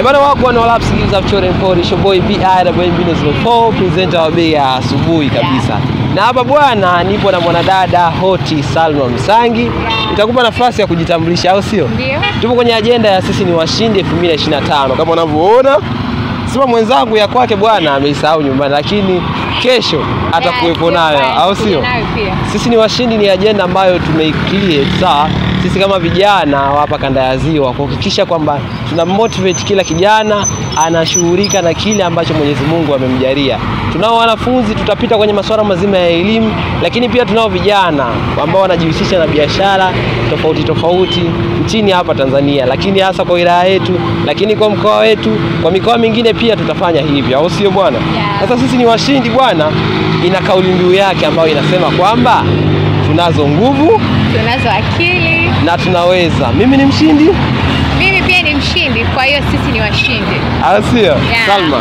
Bwana wako wana laps gives up children for the boy BI the Bambino 04 presenter wa bei ya asubuhi kabisa. Na hapa bwana nipo na mwanadada Hoti Salma Msangi. Nitakupa nafasi ya kujitambulisha au sio? Ndio. Tupo kwenye agenda ya sisi ni washindi 2025 kama unavyoona. Sema mwenzangu ya kwake bwana ameisahau nyumbani lakini kesho atakuwepo nayo au sio? Sisi ni washindi ni agenda ambayo tumeicreate sawa. Sisi kama vijana hapa kanda ya Ziwa kuhakikisha kwamba tuna motivate kila kijana anashughulika na kile ambacho Mwenyezi Mungu amemjalia. Tunao wanafunzi tutapita kwenye masuala mazima ya elimu, lakini pia tunao vijana ambao wanajihusisha na biashara tofauti nchini hapa Tanzania, lakini hasa kwa wilaya yetu, lakini kwa mkoa wetu, kwa mikoa mingine pia tutafanya hivyo, au sio bwana? Sasa sisi ni washindi bwana, ina kauli mbiu yake ambayo inasema kwamba tunazo nguvu, tunazo akili na tunaweza. Mimi ni mshindi. Mimi pia ni mshindi, kwa hiyo sisi ni washindi. Sio? Salma.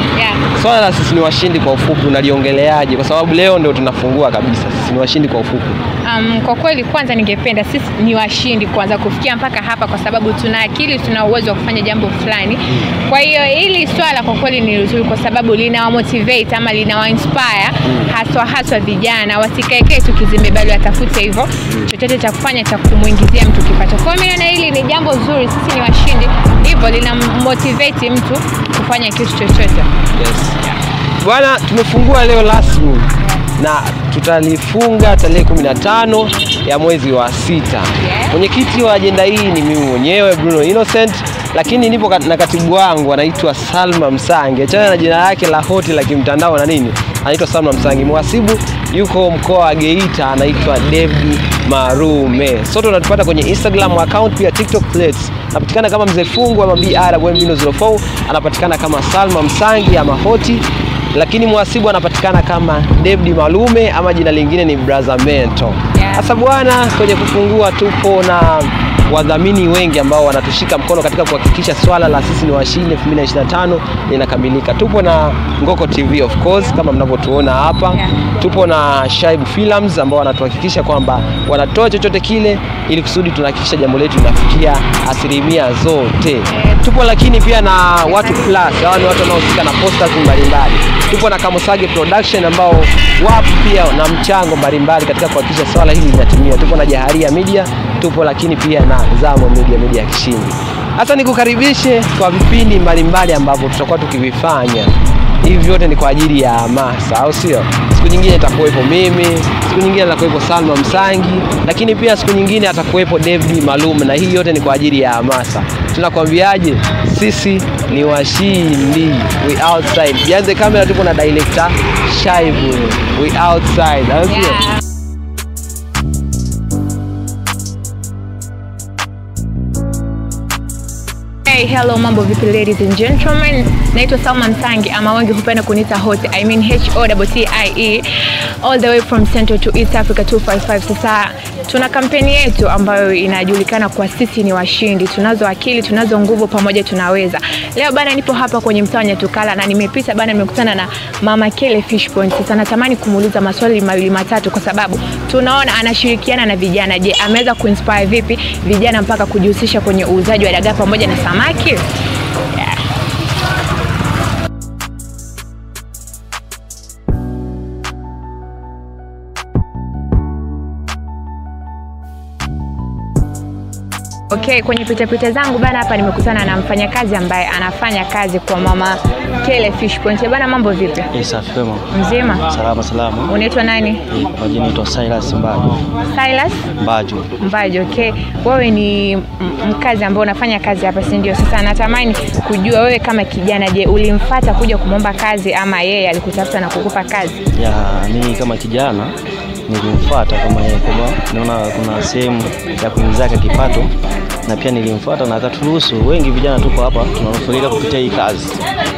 Swala la sisi ni washindi kwa ufupi unaliongeleaje? Kwa sababu leo ndio tunafungua kabisa. Sisi ni washindi kwa ufupi. Kwa kweli kwanza ningependa sisi ni washindi kwanza kufikia mpaka hapa kwa sababu tuna akili, tuna uwezo wa kufanya jambo fulani. Kwa hiyo hili swala kwa kweli ni nzuri kwa sababu lina motivate ama lina inspire haswa vijana wasikae tu kizembe bali watafute hivyo chochote cha kufanya cha kumuingizia mtu kipato. Kwa hiyo na hili ni jambo zuri, sisi ni washindi. Hivyo lina motivate mtu kufanya kitu chochote. Bwana tumefungua leo rasmi na tutalifunga tarehe 15 ya mwezi wa 6. Mwenyekiti wa agenda hii ni mimi mwenyewe Bruno Innocent, lakini nipo na katibu wangu anaitwa Salma Msangi. Achana na jina lake la Hoti la kimtandao na nini? Anaitwa Salma Msangi. Mhasibu yuko mkoa wa Geita anaitwa David Marume. Sote tunatupata kwenye Instagram account pia TikTok threads. Anapatikana kama Mzee Fungu ama BR Bambino 04, anapatikana kama Salma Msangi ama Hoti. Lakini mhasibu anapatikana kama David Malume ama jina lingine ni Brother Mento. Sasa bwana, kwenye kufungua tupo na wadhamini wengi ambao wanatushika mkono katika kuhakikisha swala la sisi ni washindi 2025 linakamilika. Tupo na Ngoko TV of course kama mnavyotuona hapa. Tupo na Shaibu Films ambao wanatuhakikisha kwamba wanatoa chochote kile ili kusudi tunahakikisha jambo letu linafikia asilimia zote. Tupo lakini pia na Watu Plus, hao ni watu wanaohusika na posters mbalimbali. Tupo na Kamosage Production ambao wapo pia na mchango mbalimbali katika kuhakikisha swala hili linatimia. Tupo na Jaharia Media, tupo lakini pia na Zamo Media Kishindi. Hasa nikukaribishe kwa vipindi mbalimbali ambavyo tutakuwa tukivifanya. Hivi vyote ni kwa ajili ya hamasa, au sio? Siku nyingine atakuwepo mimi, siku nyingine atakuwepo Salma Msangi, lakini pia siku nyingine atakuwepo David Malume, na hii yote ni kwa ajili ya hamasa. Tunakwambiaje? Sisi ni washindi. We outside. Behind the camera tupo na director Shaibu. We outside, au sio? Hey, hello, mambo vipi ladies and gentlemen. Naitwa Salma Msangi ama wengi hupenda kuniita Hoti. I mean HOTTIE, all the way from Central to East Africa 255. Sasa tuna kampeni yetu ambayo inajulikana kwa sisi ni washindi. Tunazo akili, tunazo nguvu, pamoja tunaweza. Leo bana nipo hapa kwenye mtaa wa Nyatukala na nimepita bana nimekutana na Mama Kele Fish Point. Sasa natamani kumuuliza maswali mawili matatu kwa sababu tunaona anashirikiana na vijana. Je, ameweza kuinspire vipi vijana mpaka kujihusisha kwenye uuzaji wa dagaa pamoja na samaki? Okay, kwenye pita zangu bana hapa nimekutana na mfanyakazi ambaye anafanya kazi kwa Mama Kele Fish Point. Bana mambo vipi? Safi kwema. Mzima? Salama. Unaitwa nani? Majina naitwa Silas Mbajo. Silas Mbajo. Okay. Wewe ni mkazi ambaye unafanya kazi hapa, si ndio? Sasa natamani kujua wewe kama kijana, je, ulimfuata kuja kumomba kazi ama yeye alikutafuta na kukupa kazi? Mimi kama kijana nilimfuata kama yeye, kwa naona kuna sehemu ya kuingiza kipato na pia nilimfuata na akaturuhusu. Wengi vijana tuko hapa tunanufaika kupitia hii kazi.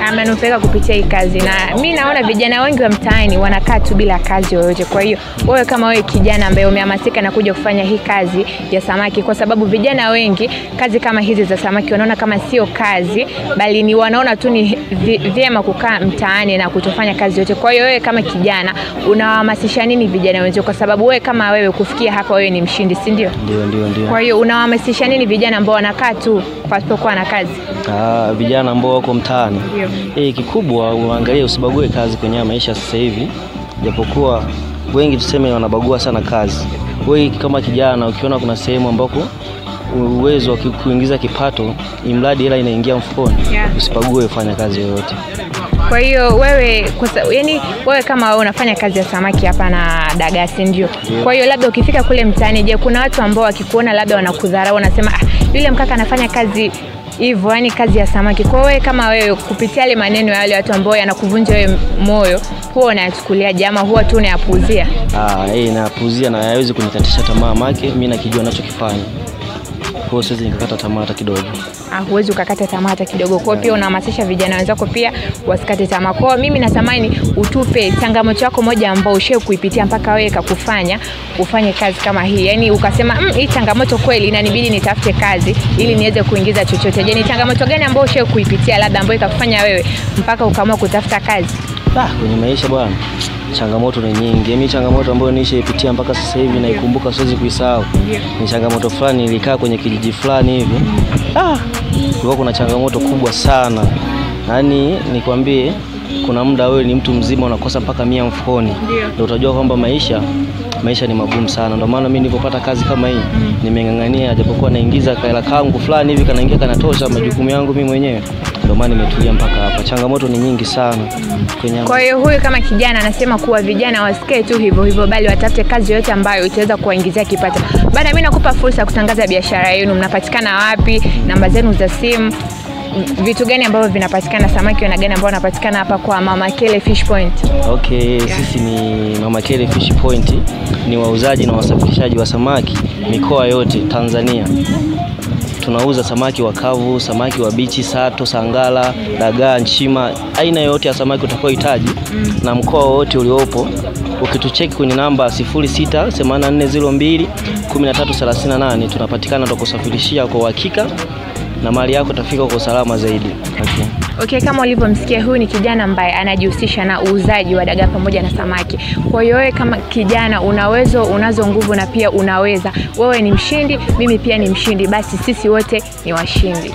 Amenufaika kupitia hii kazi, na mimi naona vijana wengi wa mtaani wanakaa tu bila kazi yoyote. Kwa hiyo wewe kama wewe kijana ambaye umehamasika na kuja kufanya hii kazi ya samaki, kwa sababu vijana wengi kazi kama hizi za samaki wanaona kama sio kazi, bali ni wanaona tu ni vyema kukaa mtaani na kutofanya kazi yote. Kwa hiyo wewe kama kijana unawahamasisha nini vijana wenzako, kwa sababu wewe kama wewe kufikia hapa wewe ni mshindi, si ndio? Ndio. Kwa hiyo unawahamasisha nini vijana ambao wanakaa tu pasipokuwa na kazi? Vijana ambao wako mtaani. Kikubwa uangalie, usibague kazi kwenye maisha sasa hivi. Japokuwa wengi tuseme wanabagua sana kazi. Wewe kama kijana ukiona kuna sehemu ambako uwezo wa kuingiza kipato, imradi hela inaingia mfukoni, usibague, fanya kazi yoyote. Kwa hiyo wewe wewe kama wewe unafanya kazi ya samaki hapa na dagaa, si ndio? Kwa hiyo labda ukifika kule mtaani, je, kuna watu ambao wakikuona labda wanakudharau, wanasema yule mkaka anafanya kazi hivyo, yani kazi ya samaki? Kwa wewe kama wewe, kupitia ile maneno ya wale watu ambao yanakuvunja wewe moyo, huwa unachukulia jama, huwa tu unayapuuzia? Nayapuuzia na hayawezi kunikatisha tamaa, maana mimi nakijua ninachokifanya. Kwa hiyo siwezi nikakata tamaa hata kidogo. Huwezi ukakata tamaa hata kidogo. Kwa pia unahamasisha vijana wenzako pia wasikate tamaa. Kwa mimi natamani utupe changamoto yako moja ambao ushawahi kuipitia mpaka wewe kakufanya ufanye kazi kama hii. Yaani ukasema hii changamoto kweli inanibidi nitafute kazi ili niweze kuingiza chochote. Je, ni changamoto gani ambayo ushawahi kuipitia labda ambayo ikakufanya wewe mpaka ukaamua kutafuta kazi? Kwenye maisha bwana, changamoto ni nyingi. Mimi changamoto ambayo nishaipitia mpaka sasa hivi naikumbuka, siwezi kuisahau. Ni changamoto fulani, nilikaa kwenye kijiji fulani hivi. Kulikuwa kuna changamoto kubwa sana. Yaani nikwambie, kuna muda wewe ni mtu mzima unakosa mpaka 100 mfukoni. Ndio utajua kwamba maisha ni magumu sana. Ndio maana mimi nilipopata kazi kama hii, nimengangania, japokuwa naingiza kaela kangu fulani hivi kanaingia kanatosha majukumu yangu mimi mwenyewe. Ndio maana nimetulia mpaka hapa. Changamoto ni nyingi sana kwenye. Kwa hiyo huyu kama kijana anasema kuwa vijana wasikae tu hivyo bali watafute kazi yoyote ambayo itaweza kuwaingizia kipato. Bana, mimi nakupa fursa ya kutangaza biashara yenu. Mnapatikana wapi? Namba zenu za simu, vitu gani ambavyo vinapatikana, samaki wana gani ambao wanapatikana hapa kwa Mama Kele Fish Point? Sisi ni Mama Kele Fish Point, ni wauzaji na wasafirishaji wa samaki mikoa yote Tanzania. Tunauza samaki wa kavu, samaki wa bichi, sato, sangala, dagaa, nchima, aina yote ya samaki utakayohitaji na mkoa wote uliopo. Ukitucheki kwenye namba 0684021338 tunapatikana, tukusafirishia kwa uhakika na mali yako itafika kwa usalama zaidi. Kama ulivyomsikia, huyu ni kijana ambaye anajihusisha na uuzaji wa dagaa pamoja na samaki. Kwa hiyo wewe kama kijana unazo nguvu na pia unaweza. Wewe ni mshindi, mimi pia ni mshindi, basi sisi wote ni washindi.